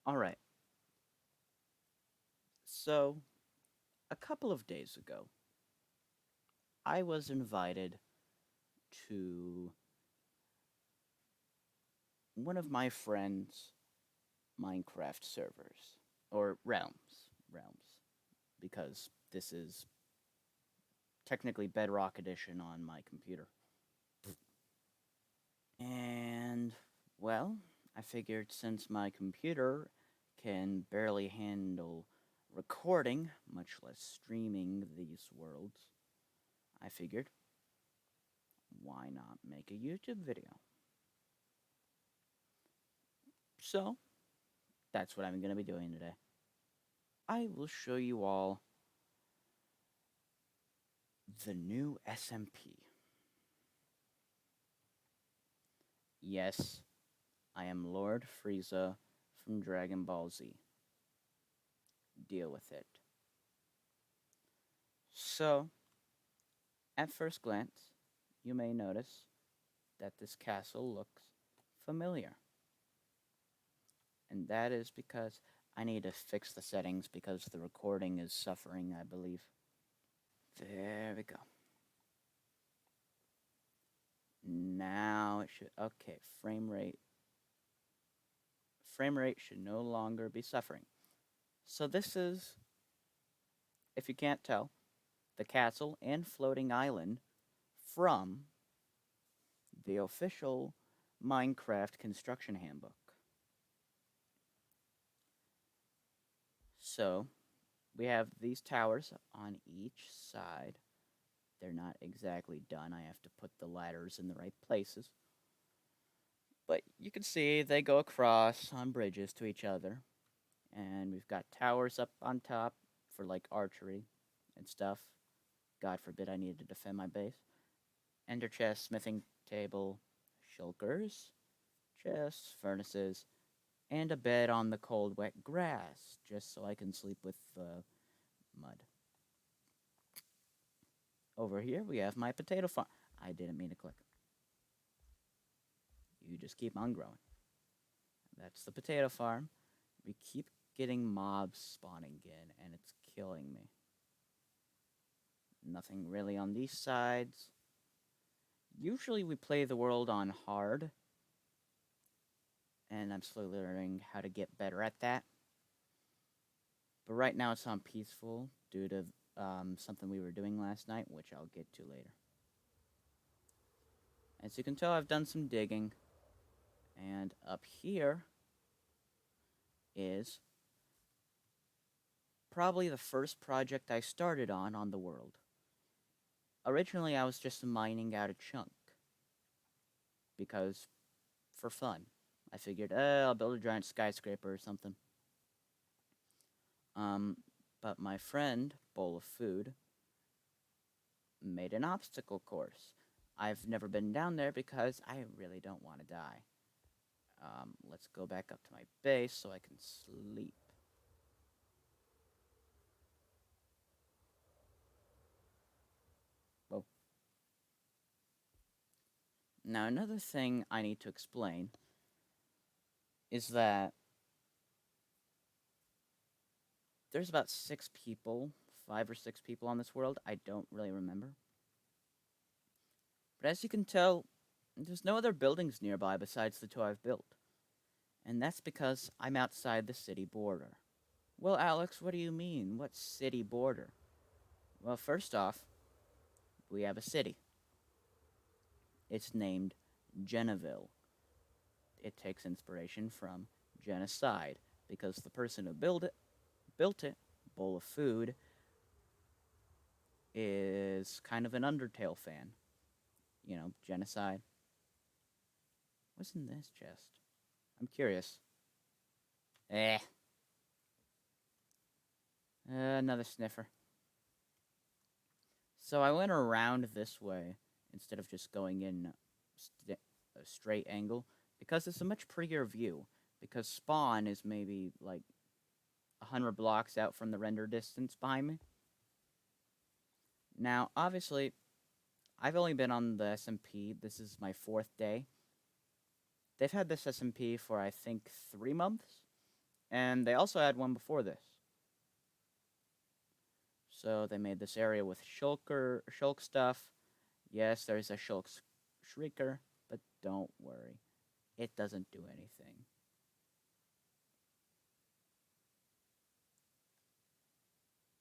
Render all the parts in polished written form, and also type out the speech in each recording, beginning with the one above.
Alright, so a couple of days ago, I was invited to one of my friend's Minecraft servers, or realms, because this is technically Bedrock Edition on my computer. And, well, I figured since my computer can barely handle recording, much less streaming these worlds, I figured, why not make a YouTube video? So, that's what I'm going to be doing today. I will show you all the new S.M.P. Yes, I am Lord Frieza from Dragon Ball Z. Deal with it. So, at first glance, you may notice that this castle looks familiar. And that is because I need to fix the settings because the recording is suffering, I believe. There we go. Now it should, okay, frame rate should no longer be suffering. So this is, if you can't tell, the castle and floating island from the official Minecraft construction handbook. So we have these towers on each side. They're not exactly done. I have to put the ladders in the right places. But you can see they go across on bridges to each other. And we've got towers up on top for like archery and stuff. God forbid I needed to defend my base. Ender chest, smithing table, shulkers, chests, furnaces, and a bed on the cold, wet grass, just so I can sleep with mud. Over here, we have my potato farm. I didn't mean to click. You just keep on growing. That's the potato farm. We keep getting mobs spawning in, and it's killing me. Nothing really on these sides. Usually we play the world on hard, and I'm slowly learning how to get better at that. But right now it's on peaceful due to something we were doing last night, which I'll get to later. As you can tell, I've done some digging, and up here is probably the first project I started on the world. Originally, I was just mining out a chunk, because for fun. I figured, I'll build a giant skyscraper or something. Um, but my friend, Bowl of Food, made an obstacle course. I've never been down there because I really don't want to die. Let's go back up to my base so I can sleep. Whoa. Now, another thing I need to explain is that there's about 6 people, 5 or 6 people on this world. I don't really remember. But as you can tell, there's no other buildings nearby besides the two I've built. And that's because I'm outside the city border. Well, Alex, what do you mean? What city border? Well, first off, we have a city. It's named Geneville. It takes inspiration from genocide because the person who built it, Bowl of Food, is kind of an Undertale fan. You know, genocide. What's in this chest? I'm curious. Eh. Another sniffer. So I went around this way instead of just going in a straight angle because it's a much prettier view. Because spawn is maybe like 100 blocks out from the render distance behind me. Now, obviously, I've only been on the S.M.P. This is my 4th day. They've had this S.M.P. for, I think, 3 months. And they also had one before this. So they made this area with shulk stuff. Yes, there's a shulk shrieker, but don't worry. It doesn't do anything.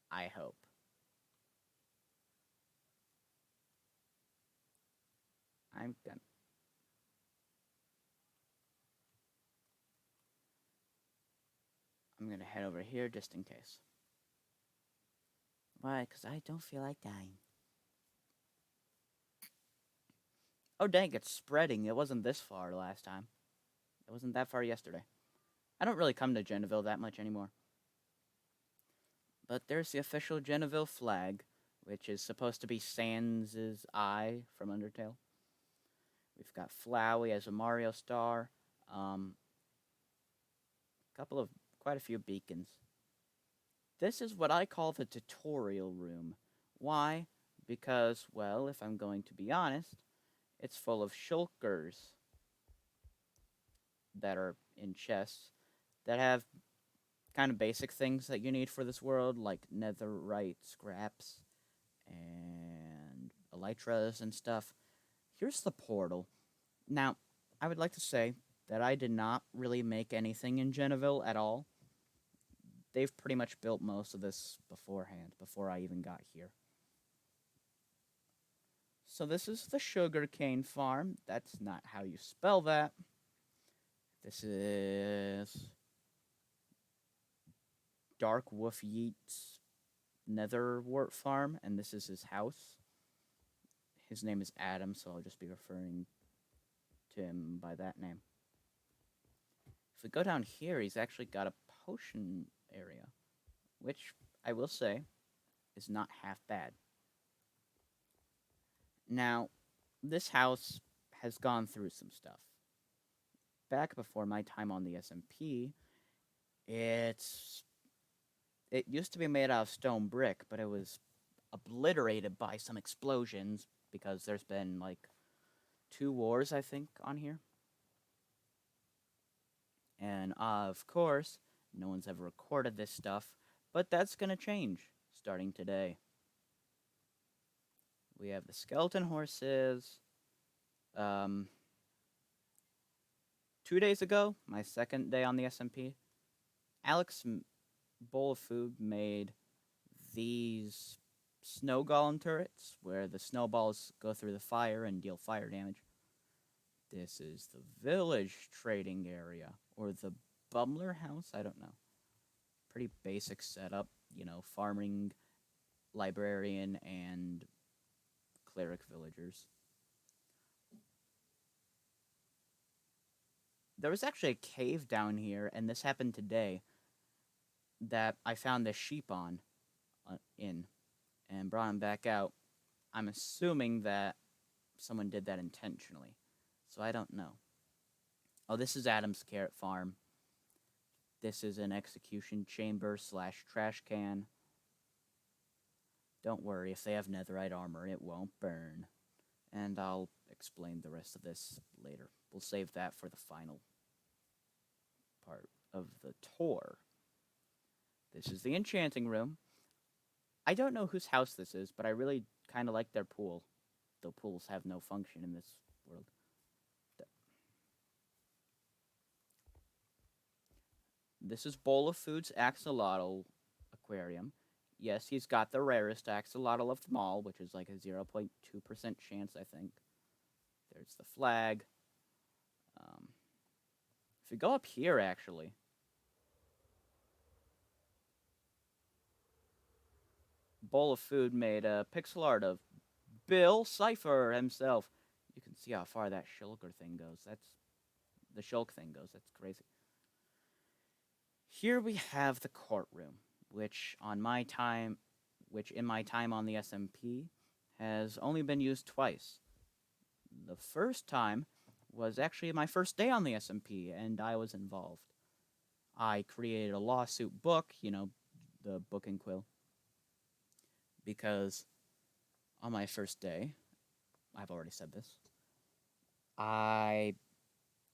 I hope. I'm gonna I'm gonna head over here just in case. Why? Because I don't feel like dying. Oh dang, it's spreading. It wasn't this far last time. It wasn't that far yesterday. I don't really come to Geneville that much anymore. But there's the official Geneville flag, which is supposed to be Sans' eye from Undertale. We've got Flowey as a Mario star. Couple of quite a few beacons. This is what I call the tutorial room. Why? Because, well, if I'm going to be honest, it's full of shulkers that are in chests that have kind of basic things that you need for this world, like netherite scraps and elytras and stuff. Here's the portal. Now, I would like to say that I did not really make anything in Geneville at all. They've pretty much built most of this beforehand, before I even got here. So this is the sugarcane farm. That's not how you spell that. This is Dark Wolf Yeat's Netherwort farm, and this is his house. His name is Adam, so I'll just be referring to him by that name. If we go down here, he's actually got a potion area, which I will say is not half bad. Now, this house has gone through some stuff. Back before my time on the S.M.P, it used to be made out of stone brick, but it was obliterated by some explosions because there's been like 2 wars, I think, on here. And of course, no one's ever recorded this stuff, but that's going to change starting today. We have the skeleton horses. 2 days ago, my second day on the S.M.P, Alex Bowl of Food made these snow golem turrets where the snowballs go through the fire and deal fire damage. This is the village trading area, or the Bumler house, I don't know. Pretty basic setup, farming, librarian, and cleric villagers. There was actually a cave down here, and this happened today, that I found the sheep in and brought them back out. I'm assuming that someone did that intentionally, so I don't know. Oh, this is Adam's carrot farm. This is an execution chamber / trash can. Don't worry, if they have netherite armor, it won't burn. And I'll explain the rest of this later. We'll save that for the final part of the tour. This is the enchanting room. I don't know whose house this is, but I really kind of like their pool. Though pools have no function in this world. This is Bowl of Food's axolotl aquarium. Yes, he's got the rarest axolotl of them all, which is like a 0.2% chance, I think. There's the flag. If we go up here, actually, Bowl of Food made a pixel art of Bill Cipher himself. You can see how far that shulker thing goes. The shulk thing goes. That's crazy. Here we have the courtroom, which in my time on the S.M.P has only been used twice. The first time was actually my first day on the S.M.P, and I was involved. I created a lawsuit book, the book and quill, because on my first day, I've already said this, I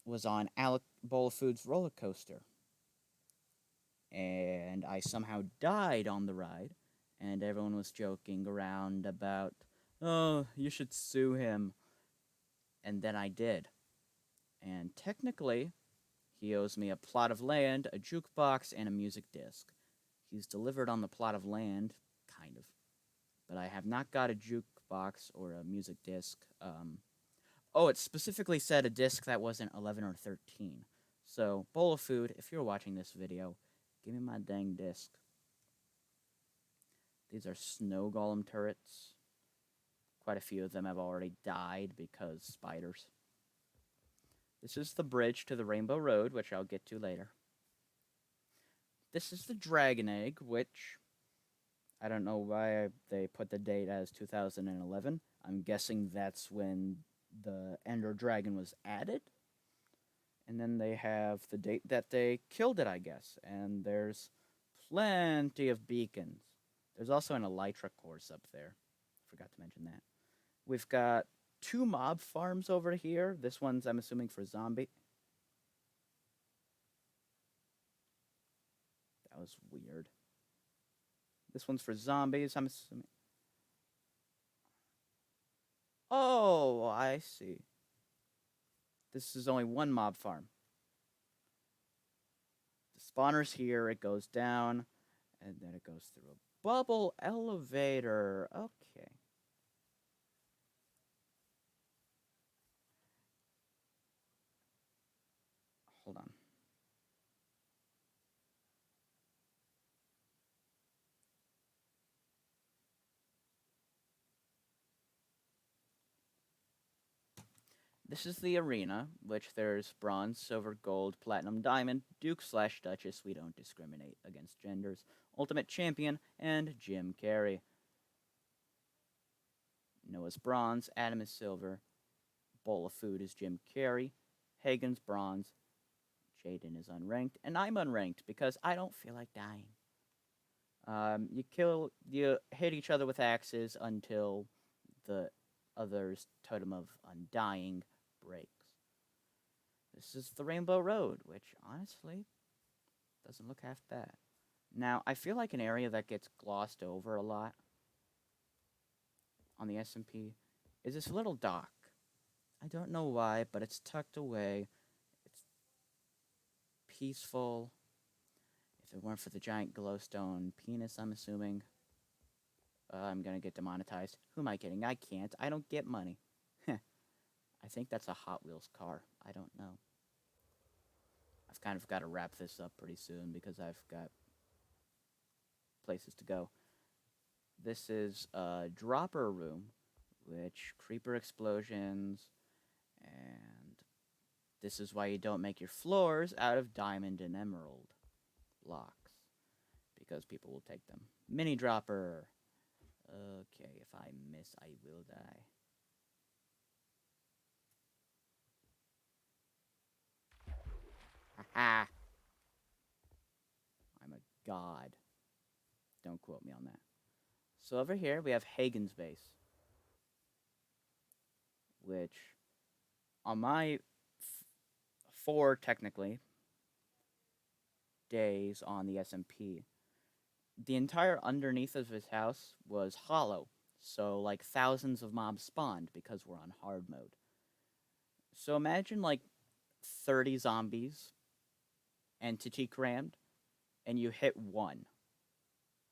was on Alec Bowl of Food's roller coaster. and I somehow died on the ride, and everyone was joking around about, oh, you should sue him. And then I did. And technically, he owes me a plot of land, a jukebox, and a music disc. He's delivered on the plot of land, kind of. But I have not got a jukebox or a music disc. Oh, it specifically said a disc that wasn't 11 or 13. So, bowl of food, if you're watching this video, give me my dang disc. These are snow golem turrets. Quite a few of them have already died because spiders. This is the bridge to the Rainbow Road, which I'll get to later. This is the Dragon Egg, which I don't know why they put the date as 2011. I'm guessing that's when the Ender Dragon was added. And then they have the date that they killed it, I guess. And there's plenty of beacons. There's also an Elytra course up there. Forgot to mention that. We've got 2 mob farms over here. This one's, I'm assuming, for zombie. That was weird. This one's for zombies, I'm assuming. Oh, I see. This is only 1 mob farm. The spawner's here, it goes down, and then it goes through a bubble elevator. Okay. Hold on. This is the arena, which there's bronze, silver, gold, platinum, diamond, duke/duchess, we don't discriminate against genders, ultimate champion, and Jim Carrey. Noah's bronze, Adam is silver, Bowl of Food is Jim Carrey, Hagen's bronze, Jaden is unranked, and I'm unranked because I don't feel like dying. You hit each other with axes until the other's totem of undying breaks. This is the Rainbow Road, which honestly doesn't look half bad. Now, I feel like an area that gets glossed over a lot on the S.M.P is this little dock. I don't know why, but it's tucked away. It's peaceful. If it weren't for the giant glowstone penis, I'm assuming, I'm gonna get demonetized. Who am I kidding? I can't. I don't get money. I think that's a Hot Wheels car. I don't know. I've kind of got to wrap this up pretty soon because I've got places to go. This is a dropper room, which creeper explosions, and this is why you don't make your floors out of diamond and emerald blocks, because people will take them. Mini dropper. Okay, if I miss, I will die. Haha. I'm a god. Don't quote me on that. So over here, we have Hagen's base, which on my 4, technically, days on the S.M.P, the entire underneath of his house was hollow. So, like, thousands of mobs spawned because we're on hard mode. So imagine, like, 30 zombies, entity crammed, and you hit 1.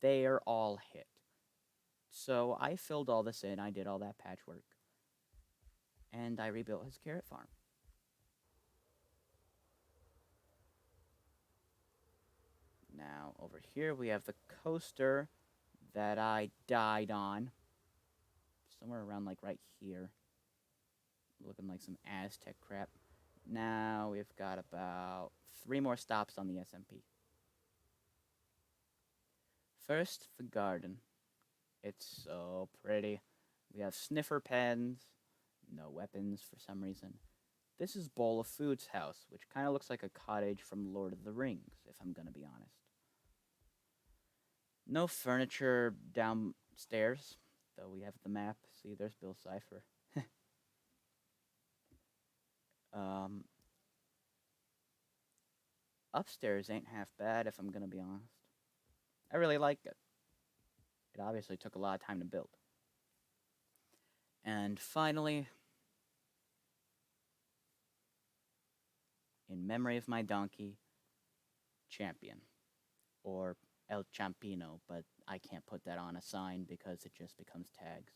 They are all hit. So I filled all this in, I did all that patchwork, and I rebuilt his carrot farm. Now, over here we have the coaster that I died on. Somewhere around, like, right here. Looking like some Aztec crap. Now we've got about 3 more stops on the S.M.P. First, the garden. It's so pretty. We have sniffer pens, no weapons for some reason. This is Bowl of Food's house, which kind of looks like a cottage from Lord of the Rings, if I'm going to be honest. No furniture downstairs, though we have the map. See, there's Bill Cipher. upstairs ain't half bad if I'm gonna be honest. I really like it. It obviously took a lot of time to build. And finally, in memory of my donkey, Champion, or El Champino, but I can't put that on a sign because it just becomes tags.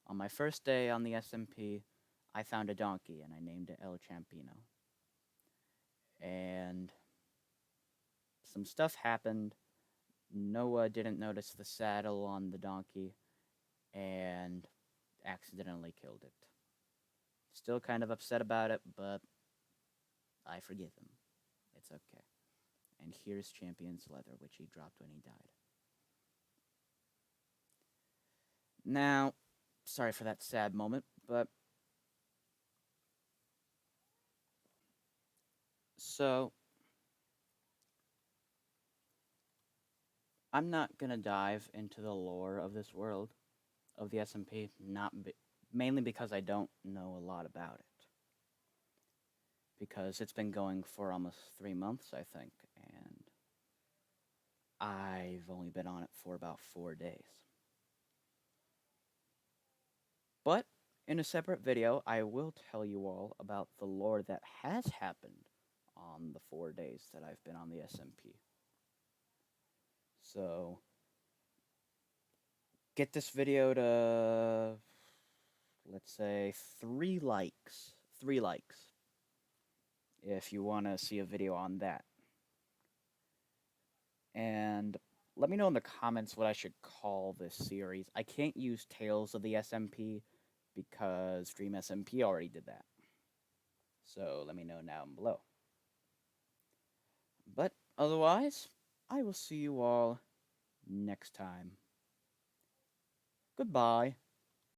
On my first day on the S.M.P, I found a donkey and I named it El Champino. And some stuff happened. Noah didn't notice the saddle on the donkey and accidentally killed it. Still kind of upset about it, but I forgive him. It's okay. And here's Champion's leather, which he dropped when he died. Now, sorry for that sad moment, but so I'm not gonna dive into the lore of this world of the S.M.P. Mainly because I don't know a lot about it. Because it's been going for almost 3 months, I think, and I've only been on it for about 4 days. But in a separate video, I will tell you all about the lore that has happened on the 4 days that I've been on the S.M.P. So, get this video to, let's say, 3 likes. 3 likes. If you want to see a video on that. And let me know in the comments what I should call this series. I can't use Tales of the S.M.P. because Dream S.M.P. already did that. So let me know down below. But otherwise, I will see you all next time. Goodbye.